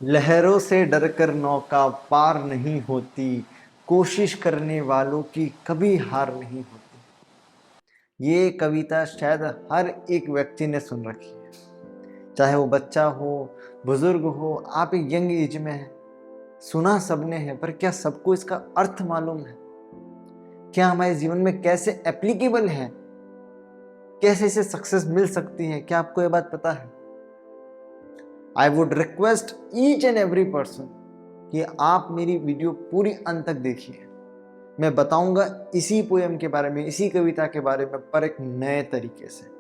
लहरों से डरकर नौका पार नहीं होती, कोशिश करने वालों की कभी हार नहीं होती। ये कविता शायद हर एक व्यक्ति ने सुन रखी है, चाहे वो बच्चा हो, बुजुर्ग हो, आप यंग एज में हैं। सुना सबने है, पर क्या सबको इसका अर्थ मालूम है? क्या हमारे जीवन में कैसे एप्लीकेबल है? कैसे इसे सक्सेस मिल सकती है? क्या आपको ये बात पता है? I would request each and every person कि आप मेरी वीडियो पूरी अंत तक देखिए। मैं बताऊंगा इसी पोएम के बारे में, इसी कविता के बारे में, पर एक नए तरीके से,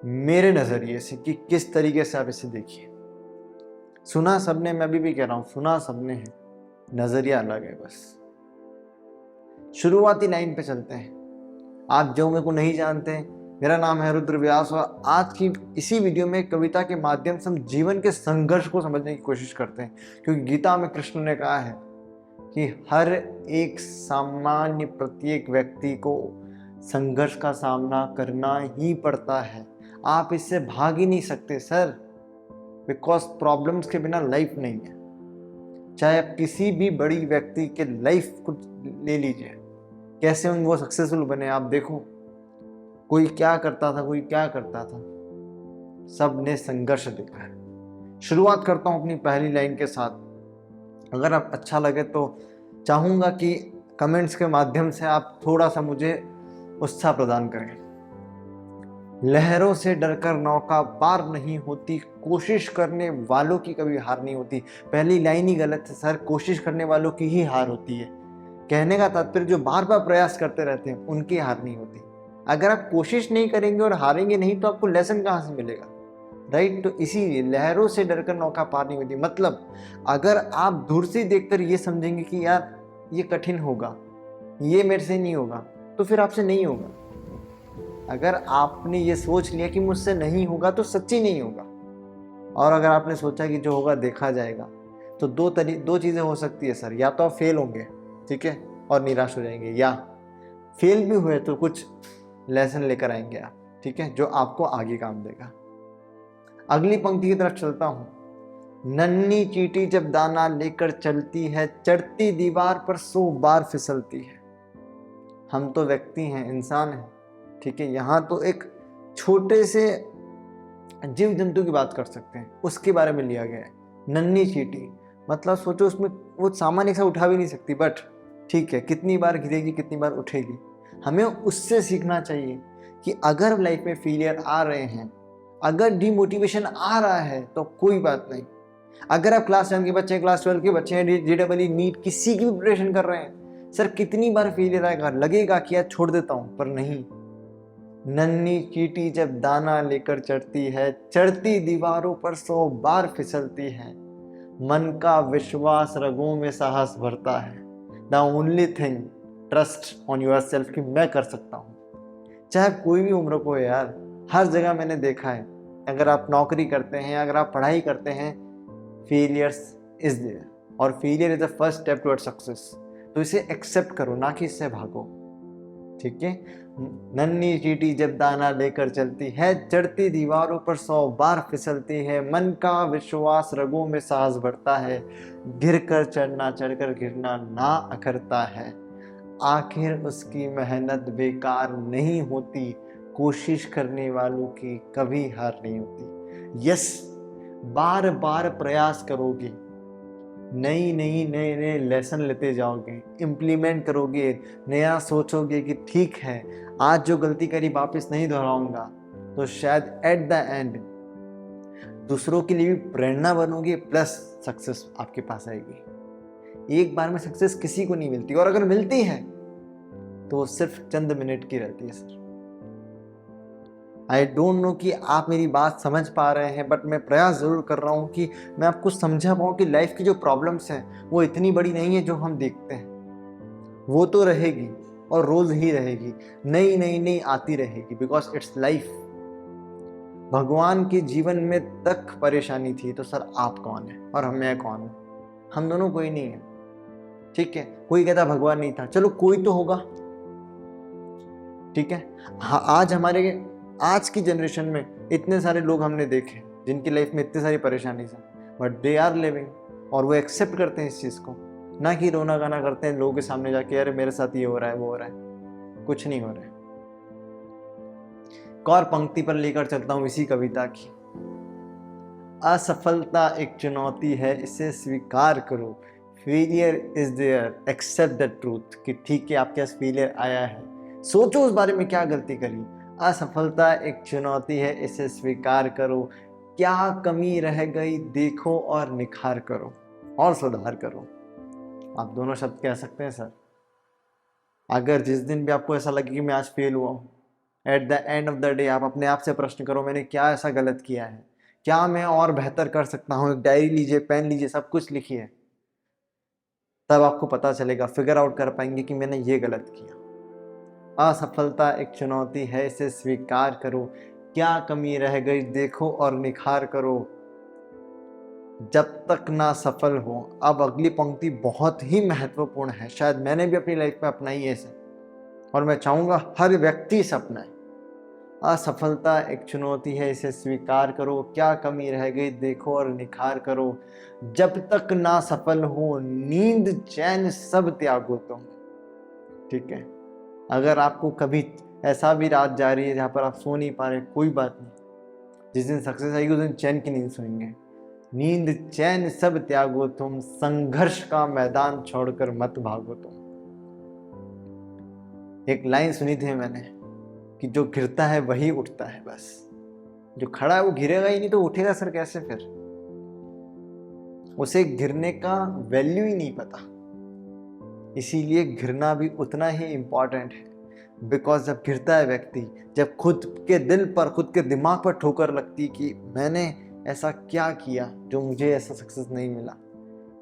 मेरे नजरिए से, कि किस तरीके से आप इसे देखिए। सुना सबने, मैं अभी भी कह रहा हूं, सुना सबने है, नजरिया अलग है बस। शुरुआती लाइन पे चलते हैं। आप जो मेरे को नहीं जानते, मेरा नाम है रुद्र व्यास और आज की इसी वीडियो में कविता के माध्यम से हम जीवन के संघर्ष को समझने की कोशिश करते हैं, क्योंकि गीता में कृष्ण ने कहा है कि हर एक सामान्य प्रत्येक व्यक्ति को संघर्ष का सामना करना ही पड़ता है। आप इससे भाग ही नहीं सकते सर, बिकॉज प्रॉब्लम्स के बिना लाइफ नहीं है। चाहे आप किसी भी बड़ी व्यक्ति के लाइफ को ले लीजिए, कैसे वो सक्सेसफुल बने, आप देखो कोई क्या करता था, कोई क्या करता था, सब ने संघर्ष देखा है। शुरुआत करता हूं अपनी पहली लाइन के साथ। अगर आप अच्छा लगे तो चाहूंगा कि कमेंट्स के माध्यम से आप थोड़ा सा मुझे उत्साह प्रदान करें। लहरों से डरकर नौका पार नहीं होती, कोशिश करने वालों की कभी हार नहीं होती। पहली लाइन ही गलत है सर, कोशिश करने वालों की ही हार होती है। कहने का तात्पर्य जो बार बार प्रयास करते रहते हैं उनकी हार नहीं होती। अगर आप कोशिश नहीं करेंगे और हारेंगे नहीं तो आपको लेसन कहाँ से मिलेगा, राइट? तो इसीलिए लहरों से डरकर नौका पार नहीं होती। मतलब अगर आप दूर से देखकर ये समझेंगे कि यार ये कठिन होगा, ये मेरे से नहीं होगा, तो फिर आपसे नहीं होगा। अगर आपने ये सोच लिया कि मुझसे नहीं होगा तो सच्ची नहीं होगा। और अगर आपने सोचा कि जो होगा देखा जाएगा, तो दो चीज़ें हो सकती है सर। या तो आप फेल होंगे, ठीक है, और निराश हो जाएंगे, या फेल भी हुए तो कुछ लेसन लेकर आएंगे आप, ठीक है, जो आपको आगे काम देगा। अगली पंक्ति की तरफ चलता हूं। नन्ही चींटी जब दाना लेकर चलती है, चढ़ती दीवार पर 100 बार फिसलती है। हम तो व्यक्ति हैं, इंसान हैं, ठीक है। यहाँ तो एक छोटे से जीव जंतु की बात कर सकते हैं, उसके बारे में लिया गया है। नन्ही चींटी मतलब सोचो, उसमें वो सामान एक साथ उठा भी नहीं सकती, बट ठीक है, कितनी बार गिरेगी, कितनी बार उठेगी। हमें उससे सीखना चाहिए कि अगर लाइफ में फेलियर आ रहे हैं, अगर डिमोटिवेशन आ रहा है, तो कोई बात नहीं। अगर आप क्लास 10 के बच्चे हैं, क्लास 12 के बच्चे हैं, JEE नीट किसी की भी प्रिपरेशन कर रहे हैं, सर कितनी बार फेलियर आएगा, लगेगा कि यार छोड़ देता हूं, पर नहीं। नन्ही चींटी जब दाना लेकर चढ़ती है, चढ़ती दीवारों पर 100 बार फिसलती है। मन का विश्वास, रगों में साहस भरता है। The only thing, trust on your self, कि मैं कर सकता हूँ। चाहे कोई भी उम्र को है यार, हर जगह मैंने देखा है। अगर आप नौकरी करते हैं, अगर आप पढ़ाई करते हैं, फेलियर्स इज देयर, और failure is the first step toward success. तो इसे एक्सेप्ट करो, ना कि इससे भागो, ठीक है। नन्ही चींटी जब दाना लेकर चलती है, चढ़ती दीवारों पर 100 बार फिसलती है। मन का विश्वास, रगों में साहस बढ़ता है। गिर कर चढ़ना, चढ़कर गिरना ना अखरता है। आखिर उसकी मेहनत बेकार नहीं होती, कोशिश करने वालों की कभी हार नहीं होती। यस, बार बार प्रयास करोगे, नए नए लेसन लेते जाओगे, इम्प्लीमेंट करोगे, नया सोचोगे कि ठीक है, आज जो गलती करी वापस नहीं दोहराऊंगा, तो शायद एट द एंड दूसरों के लिए भी प्रेरणा बनोगे, प्लस सक्सेस आपके पास आएगी। एक बार में सक्सेस किसी को नहीं मिलती, और अगर मिलती है तो वो सिर्फ चंद मिनट की रहती है सर। आई डोंट नो कि आप मेरी बात समझ पा रहे हैं, बट मैं प्रयास ज़रूर कर रहा हूँ कि मैं आपको समझा पाऊँ कि लाइफ की जो प्रॉब्लम्स हैं वो इतनी बड़ी नहीं है जो हम देखते हैं। वो तो रहेगी और रोज़ ही रहेगी, नई नई नई आती रहेगी, बिकॉज इट्स लाइफ। भगवान के जीवन में तक परेशानी थी, तो सर आप कौन है और मैं कौन हूँ? हम दोनों कोई नहीं है, ठीक है। कोई कहता भगवान नहीं था, चलो कोई तो होगा, ठीक है। हाँ, आज की जनरेशन में इतने सारे लोग हमने देखे जिनकी लाइफ में इतनी सारी परेशानी है, बट दे आर लिविंग, और वो एक्सेप्ट करते हैं इस चीज़ को, ना कि रोना गाना करते हैं लोगों के सामने जाके, अरे मेरे साथ ये हो रहा है वो हो रहा है। कुछ नहीं हो रहा है। एक और पंक्ति पर लेकर चलता हूँ इसी कविता की। असफलता एक चुनौती है, इसे स्वीकार करो। Failure is there, accept the truth. कि ठीक है आपके पास फेलियर आया है, सोचो उस बारे में क्या गलती करी। असफलता एक चुनौती है, इसे स्वीकार करो। क्या कमी रह गई देखो और निखार करो और सुधार करो। आप दोनों शब्द कह सकते हैं सर। अगर जिस दिन भी आपको ऐसा लगे कि मैं आज फेल हुआ हूँ, at the end of the day आप अपने आप से प्रश्न करो, मैंने क्या ऐसा गलत किया है, क्या मैं और बेहतर कर सकता हूँ। एक डायरी लीजिए, पेन लीजिए, सब कुछ लिखिए, तब आपको पता चलेगा, फिगर आउट कर पाएंगे कि मैंने ये गलत किया। असफलता एक चुनौती है, इसे स्वीकार करो। क्या कमी रह गई देखो और निखार करो। जब तक ना सफल हो। अब अगली पंक्ति बहुत ही महत्वपूर्ण है, शायद मैंने भी अपनी लाइफ में अपनाई है इसे, और मैं चाहूँगा हर व्यक्ति इसे अपनाए। असफलता एक चुनौती है, इसे स्वीकार करो। क्या कमी रह गई देखो और निखार करो। जब तक ना सफल हो, नींद चैन सब त्यागो तुम। ठीक है, अगर आपको कभी ऐसा भी रात जा रही है जहाँ पर आप सो नहीं पा रहे, कोई बात नहीं, जिस दिन सक्सेस आएगी उस दिन चैन की नींद सोएंगे। नींद चैन सब त्यागो तुम, संघर्ष का मैदान छोड़कर मत भागो तुम। एक लाइन सुनी थी मैंने कि जो गिरता है वही उठता है, बस जो खड़ा है वो गिरेगा ही नहीं, तो उठेगा सर कैसे फिर। उसे गिरने का वैल्यू ही नहीं पता, इसीलिए गिरना भी उतना ही इंपॉर्टेंट है। बिकॉज जब गिरता है व्यक्ति, जब खुद के दिल पर, खुद के दिमाग पर ठोकर लगती कि मैंने ऐसा क्या किया जो मुझे ऐसा सक्सेस नहीं मिला,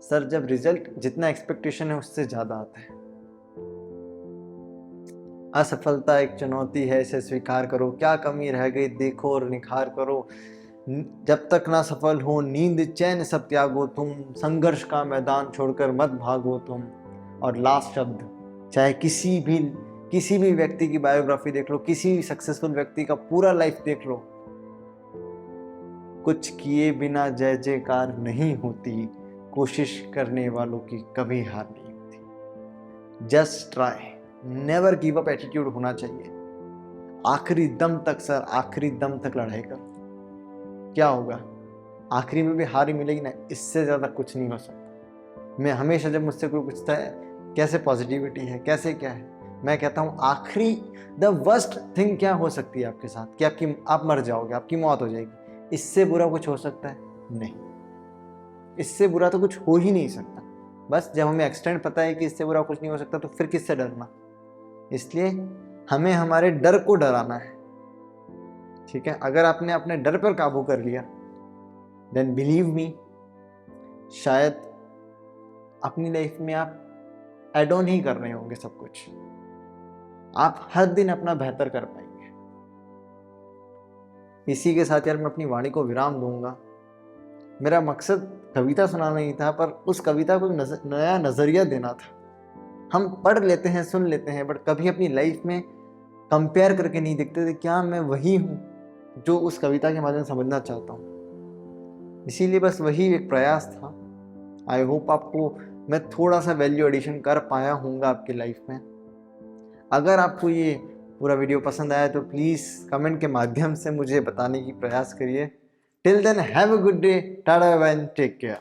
सर जब रिजल्ट जितना एक्सपेक्टेशन है उससे ज़्यादा आता है। असफलता एक चुनौती है, इसे स्वीकार करो। क्या कमी रह गई देखो और निखार करो। जब तक ना सफल हो, नींद चैन सब त्यागो तुम, संघर्ष का मैदान छोड़कर मत भागो तुम। और लास्ट शब्द, चाहे किसी भी व्यक्ति की बायोग्राफी देख लो, किसी भी सक्सेसफुल व्यक्ति का पूरा लाइफ देख लो, कुछ किए बिना जय जयकार नहीं होती, कोशिश करने वालों की कभी हार नहीं होती। Just try, never give up attitude होना चाहिए। आखिरी दम तक सर, आखिरी दम तक लड़ाई करो। क्या होगा, आखिरी में भी हार ही मिलेगी ना, इससे ज़्यादा कुछ नहीं हो सकता। मैं हमेशा जब मुझसे कोई पूछता है कैसे पॉजिटिविटी है, कैसे क्या है, मैं कहता हूँ आखिरी द वर्स्ट थिंग क्या हो सकती है आपके साथ कि आप मर जाओगे, आपकी मौत हो जाएगी। इससे बुरा कुछ हो सकता है? नहीं, इससे बुरा तो कुछ हो ही नहीं सकता। बस जब हमें एक्सटेंड पता है कि इससे बुरा कुछ नहीं हो सकता, तो फिर किससे डरना। इसलिए हमें हमारे डर को डराना है। ठीक है, अगर आपने अपने डर पर काबू कर लिया, देन बिलीव मी, शायद अपनी लाइफ में आप एड ऑन ही कर रहे होंगे सब कुछ। आप हर दिन अपना बेहतर कर पाएंगे। इसी के साथ यार मैं अपनी वाणी को विराम दूंगा। मेरा मकसद कविता सुनाना नहीं था, पर उस कविता को नया नजरिया देना था। हम पढ़ लेते हैं, सुन लेते हैं, बट कभी अपनी लाइफ में कंपेयर करके नहीं देखते थे क्या मैं वही हूँ जो उस कविता के माध्यम से समझना चाहता हूँ। इसीलिए बस वही एक प्रयास था। आई होप आपको मैं थोड़ा सा वैल्यू एडिशन कर पाया हूँगा आपकी लाइफ में। अगर आपको ये पूरा वीडियो पसंद आया तो प्लीज़ कमेंट के माध्यम से मुझे बताने की प्रयास करिए। Till then have a good day, tata bye bye, take care.